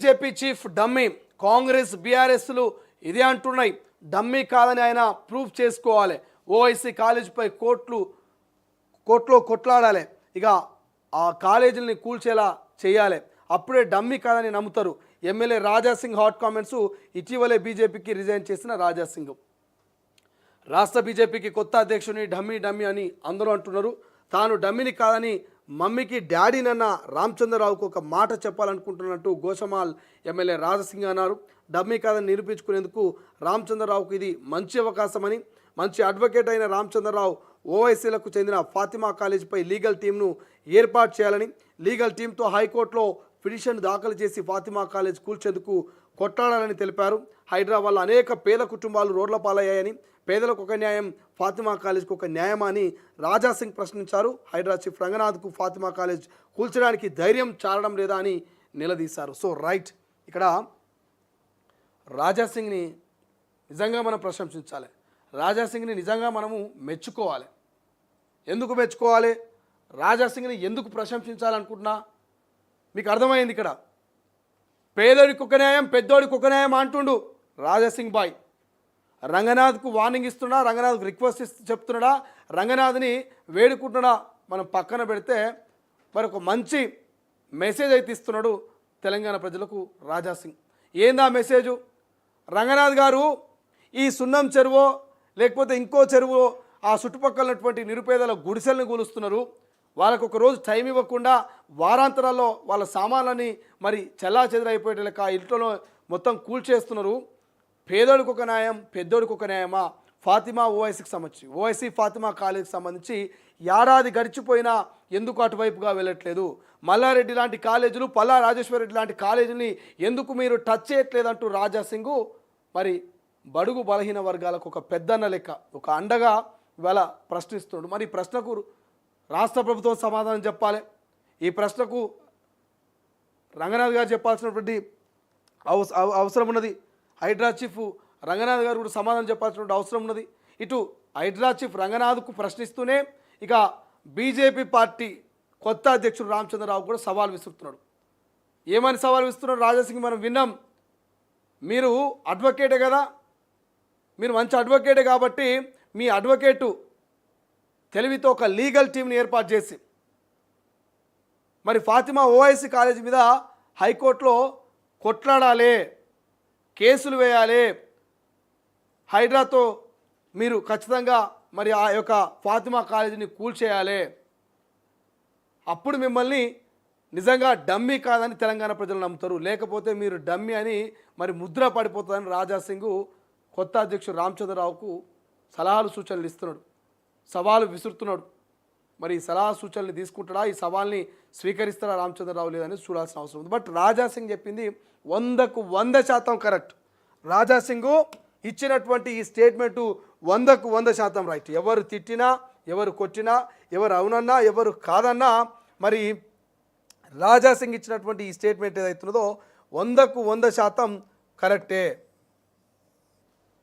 BJP chief dummy, Congress బీఆర్ఎస్లు ఇదే అంటున్నాయి. Dummy కాదని ఆయన ప్రూఫ్ చేసుకోవాలి. ఓఐసీ కాలేజీపై కోర్టులో కొట్లాడాలి. ఇక ఆ కాలేజీని కూల్చేలా చేయాలి. అప్పుడే డమ్మీ కాదని నమ్ముతారు. MLA Raja Singh hot comments. ఇటీవలే బీజేపీకి రిజైన్ చేసిన రాజాసింగ్ రాష్ట్ర బీజేపీకి కొత్త అధ్యక్షుని డమ్మీ అని అందరూ అంటున్నారు. తాను డమ్మీని కాదని మమ్మీకి డాడీనన్న రామచంద్రరావుకు ఒక మాట చెప్పాలనుకుంటున్నట్టు గోషమాల్ ఎమ్మెల్యే రాజసింగ్ అన్నారు. డమ్మీ కాదని నిరూపించుకునేందుకు రామచంద్రరావుకు ఇది మంచి అవకాశమని, మంచి అడ్వకేట్ అయిన రామచంద్రరావు ఓవైసీలకు చెందిన ఫాతిమా కాలేజీపై లీగల్ టీంను ఏర్పాటు చేయాలని, లీగల్ టీంతో హైకోర్టులో పిటిషన్ దాఖలు చేసి ఫాతిమా కాలేజ్ కూల్చేందుకు కొట్లాడాలని తెలిపారు. హైదరాబాద్లో అనేక పేద కుటుంబాలు రోడ్ల పాలయ్యాయని, పేదలకు ఒక న్యాయం, ఫాతిమా కాలేజ్కి ఒక న్యాయమా అని రాజాసింగ్ ప్రశ్నించారు. హైదరాబాద్ చీఫ్ రంగనాథ్కు ఫాతిమా కాలేజ్ కూల్చడానికి ధైర్యం చాలడం లేదా అని నిలదీశారు. సో రైట్, ఇక్కడ రాజాసింగ్ని నిజంగా మనం ప్రశంసించాలి. రాజాసింగ్ని నిజంగా మనము మెచ్చుకోవాలి. ఎందుకు మెచ్చుకోవాలి, రాజాసింగ్ని ఎందుకు ప్రశంసించాలనుకుంటున్నా మీకు అర్థమైంది. ఇక్కడ పేదోడికి ఒక న్యాయం, పెద్దోడికి ఒక న్యాయం అంటుండు రాజాసింగ్ బాయ్. రంగనాథ్కు వార్నింగ్ ఇస్తున్నా, రంగనాథ్కు రిక్వెస్ట్ చెప్తున్నాడా, రంగనాథ్ని వేడుకుంటున్నా మనం పక్కన పెడితే మరి ఒక మంచి మెసేజ్ అయితే ఇస్తున్నాడు తెలంగాణ ప్రజలకు రాజాసింగ్. ఏందా మెసేజు? రంగనాథ్ గారు ఈ సున్నం చెరువు లేకపోతే ఇంకో చెరువు ఆ చుట్టుపక్కలటువంటి నిరుపేదల గుడిసెలను కూలుస్తున్నారు. వాళ్ళకు ఒక రోజు టైం ఇవ్వకుండా వారాంతరాల్లో వాళ్ళ సామాన్లని మరి చెల్లా చెదరైపోయే లెక్క ఇంట్లో మొత్తం కూల్చేస్తున్నారు. పేదోడికి ఒక న్యాయం, పెద్దోడికి ఒక న్యాయమా? ఫాతిమా ఓవైసీకి సంబంధించి, ఓవైసీ ఫాతిమా కాలేజీకి సంబంధించి ఏడాది గడిచిపోయినా ఎందుకు అటువైపుగా వెళ్ళట్లేదు? మల్లారెడ్డి లాంటి కాలేజీలు, పల్లా రాజేశ్వరరెడ్డి లాంటి కాలేజీని ఎందుకు మీరు టచ్ చేయట్లేదంటూ రాజాసింగ్ మరి బడుగు బలహీన వర్గాలకు ఒక పెద్దన్న లెక్క, ఒక అండగా ఇవాళ ప్రశ్నిస్తున్నాడు. మరి ఈ ప్రశ్నకు రాష్ట్ర ప్రభుత్వం సమాధానం చెప్పాలి. ఈ ప్రశ్నకు రంగనాథ్ గారు చెప్పాల్సినటువంటి అవసరం ఉన్నది. హైడ్రా చీఫ్ రంగనాథ్ గారు కూడా సమాధానం చెప్పాల్సినటువంటి అవసరం ఉన్నది. ఇటు హైడ్రా చీఫ్ రంగనాథ్కు ప్రశ్నిస్తూనే ఇక బీజేపీ పార్టీ కొత్త అధ్యక్షుడు రామచంద్రరావు కూడా సవాల్ విసురుతున్నాడు. ఏమని సవాల్ విస్తున్నాడు రాజాసింగ్ మనం విన్నాం. మీరు అడ్వకేటే కదా, మీరు మంచి అడ్వకేటే కాబట్టి మీ అడ్వకేటు తెలివితో ఒక లీగల్ టీంని ఏర్పాటు చేసి మరి ఫాతిమా ఓవైసీ కాలేజీ మీద హైకోర్టులో కొట్లాడాలి, కేసులు వేయాలి, హైడ్రాతో మీరు ఖచ్చితంగా మరి ఆ యొక్క ఫాతిమా కాలేజీని కూల్చేయాలి. అప్పుడు మిమ్మల్ని నిజంగా డమ్మీ కాదని తెలంగాణ ప్రజలు నమ్ముతారు. లేకపోతే మీరు డమ్మీ అని మరి ముద్ర పడిపోతుందని రాజాసింగ్ కొత్త అధ్యక్షుడు రామచంద్రరావుకు సలహాలు సూచనలు ఇస్తున్నాడు, సవాలు విసురుతున్నాడు. మరి ఈ సలహా సూచనలు తీసుకుంటాడా, ఈ సవాల్ని స్వీకరిస్తాడా రామచంద్రరావు లేదని చూడాల్సిన అవసరం ఉంది. బట్ రాజాసింగ్ చెప్పింది 100కు 100% కరెక్ట్. రాజాసింగ్ ఇచ్చినటువంటి ఈ స్టేట్మెంటు 100కు 100% రైట్. ఎవరు తిట్టినా, ఎవరు కొట్టినా, ఎవరు అవునన్నా, ఎవరు కాదన్నా మరి రాజాసింగ్ ఇచ్చినటువంటి ఈ స్టేట్మెంట్ ఏదైతున్నదో 100కు 100% కరెక్టే.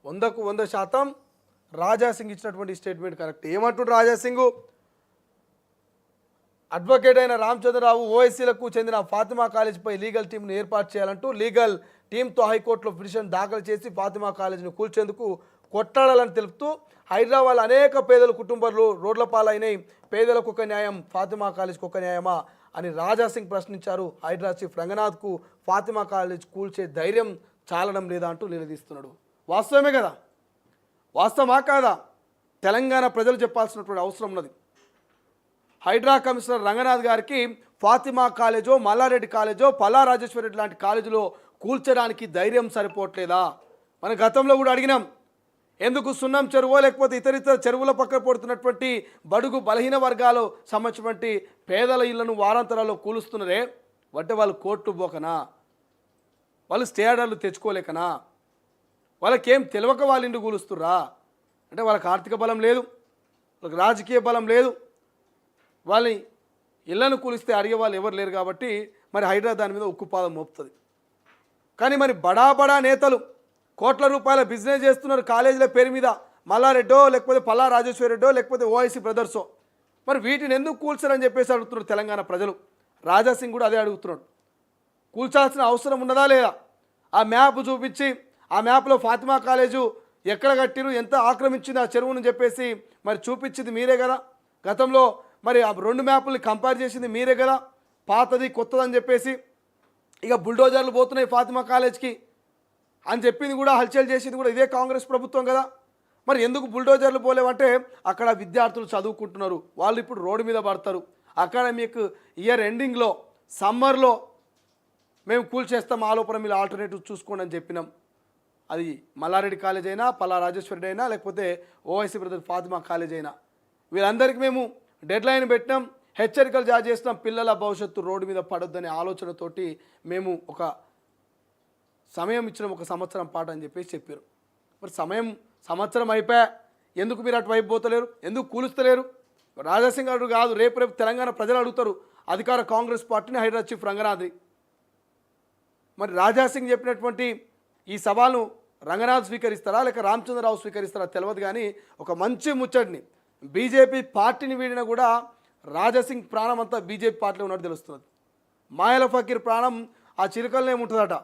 100కు 100% రాజాసింగ్ ఇచ్చినటువంటి స్టేట్మెంట్ కరెక్ట్. ఏమంటుడు రాజాసింగ్? అడ్వకేట్ అయిన రామచంద్రరావు ఓవైసీలకు చెందిన ఫాతిమా కాలేజీపై లీగల్ టీంను ఏర్పాటు చేయాలంటూ లీగల్ టీంతో హైకోర్టులో పిటిషన్ దాఖలు చేసి ఫాతిమా కాలేజీని కూల్చేందుకు కొట్లాడాలని తెలుపుతూ హైదరాబాద్ అనేక పేదల కుటుంబాలు రోడ్ల పాలైనవి, పేదలకు ఒక న్యాయం, ఫాతిమా కాలేజీకి ఒక న్యాయమా అని రాజాసింగ్ ప్రశ్నించారు. హైదరాబాద్ చీఫ్ రంగనాథ్కు ఫాతిమా కాలేజ్ కూల్చే ధైర్యం చాలడం లేదా అంటూ నిలదీస్తున్నాడు. వాస్తవమే కదా, వాస్తవమా కాదా? తెలంగాణ ప్రజలు చెప్పాల్సినటువంటి అవసరం ఉన్నది. హైడ్రా కమిషనర్ రంగనాథ్ గారికి ఫాతిమా కాలేజో, మల్లారెడ్డి కాలేజో, పల్లా రాజేశ్వరరెడ్డి లాంటి కాలేజీలో కూల్చడానికి ధైర్యం సరిపోవట్లేదా? మన గతంలో కూడా అడిగినాం, ఎందుకు సున్నం చెరువో లేకపోతే ఇతరితర చెరువుల పక్కన పడుతున్నటువంటి బడుగు బలహీన వర్గాలు సంబంధించినటువంటి పేదల ఇళ్లను వారాంతరాల్లో కూలుస్తున్నారే, అంటే వాళ్ళు కోర్టు పోకనా, వాళ్ళు స్టే ఆర్డర్లు తెచ్చుకోలేకనా, వాళ్ళకేం తెలియక వాళ్ళ ఇంటి కూలుస్తుర్రా? అంటే వాళ్ళకి ఆర్థిక బలం లేదు, వాళ్ళకి రాజకీయ బలం లేదు, వాళ్ళని ఇళ్లను కూలిస్తే అడిగే వాళ్ళు ఎవరు లేరు. కాబట్టి మరి హైదరాబాద్ దాని మీద ఉక్కుపాదం మోపుతుంది. కానీ మరి బడా నేతలు కోట్ల రూపాయల బిజినెస్ చేస్తున్నారు కాలేజీల పేరు మీద, మల్లారెడ్డో లేకపోతే పల్లా రాజేశ్వరరెడ్డో లేకపోతే ఓఐసీ బ్రదర్సో. మరి వీటిని ఎందుకు కూల్చారని చెప్పేసి అడుగుతున్నారు తెలంగాణ ప్రజలు. రాజాసింగ్ కూడా అదే అడుగుతున్నాడు. కూల్చాల్సిన అవసరం ఉన్నదా లేదా? ఆ మ్యాప్ చూపించి ఆ మ్యాప్లో ఫాతిమా కాలేజు ఎక్కడ కట్టిరు, ఎంత ఆక్రమించింది ఆ చెరువుని చెప్పేసి మరి చూపించింది మీరే కదా. గతంలో మరి ఆ 2 మ్యాపుల్ని కంపేర్ చేసింది మీరే కదా, పాతది కొత్తదని చెప్పేసి. ఇక బుల్డోజర్లు పోతున్నాయి ఫాతిమా కాలేజ్కి అని చెప్పింది కూడా, హల్చల్ చేసింది కూడా ఇదే కాంగ్రెస్ ప్రభుత్వం కదా. మరి ఎందుకు బుల్డోజర్లు పోలేవంటే అక్కడ విద్యార్థులు చదువుకుంటున్నారు, వాళ్ళు ఇప్పుడు రోడ్డు మీద పడతారు. అకాడమిక్ ఇయర్ ఎండింగ్లో సమ్మర్లో మేము కూల్చేస్తాం, ఆలోపన మీరు ఆల్టర్నేటివ్ చూసుకోండి అని చెప్పినాం. అది మల్లారెడ్డి కాలేజ్ అయినా, పల్లా రాజేశ్వరి అయినా, లేకపోతే ఓవైసీ బ్రదర్ ఫాతిమా కాలేజ్ అయినా, వీళ్ళందరికీ మేము డెడ్ లైన్ పెట్టినాం, హెచ్చరికలు జారీ చేస్తున్నాం. పిల్లల భవిష్యత్తు రోడ్డు మీద పడొద్దనే ఆలోచనతోటి మేము ఒక సమయం ఇచ్చినాం, 1 సంవత్సరం పాటు అని చెప్పేసి చెప్పారు. మరి సంవత్సరం అయిపోయా, ఎందుకు మీరు అటువైపు పోతలేరు, ఎందుకు కూలుస్తలేరు? రాజాసింగ్ గారు కాదు, రేపు తెలంగాణ ప్రజలు అడుగుతారు అధికార కాంగ్రెస్ పార్టీని, హైదరాబాద్ చీఫ్ రంగనాథ్. మరి రాజాసింగ్ చెప్పినటువంటి ఈ సవాల్ను రంగనాథ్ స్వీకరిస్తారా లేక రామచంద్రరావు స్వీకరిస్తారా తెలియదు. కానీ ఒక మంచి ముచ్చటిని, బీజేపీ పార్టీని వీడినా కూడా రాజాసింగ్ ప్రాణం అంతా బీజేపీ పార్టీలో ఉన్నట్టు తెలుస్తున్నది. మాయల ఫకీర్ ప్రాణం ఆ చిలుకలనే ఉంటుందట.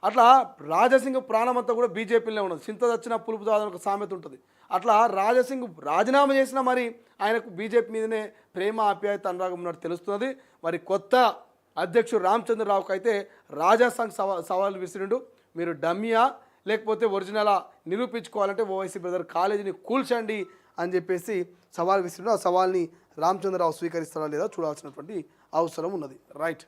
అట్లా రాజాసింగ్ ప్రాణం అంతా కూడా బీజేపీలోనే ఉన్నది. చింత చచ్చిన పులుపు దాదని ఒక సామెత ఉంటుంది. అట్లా రాజాసింగ్ రాజీనామా చేసినా మరి ఆయనకు బీజేపీ మీదనే ప్రేమ, ఆప్యాయత, అనురాగం ఉన్నట్టు తెలుస్తున్నది. మరి కొత్త అధ్యక్షుడు రామచంద్రరావుకు అయితే రాజాసింగ్ సవాల్ విసిరిండు. మీరు డమ్మియా లేకపోతే ఒరిజినలా నిరూపించుకోవాలంటే ఓవైసీ బ్రదర్ కాలేజీని కూల్చండి అని చెప్పేసి సవాల్ విసిరిండు. ఆ సవాల్ని రామచంద్రరావు స్వీకరిస్తారా లేదా చూడాల్సినటువంటి అవసరం ఉన్నది. రైట్.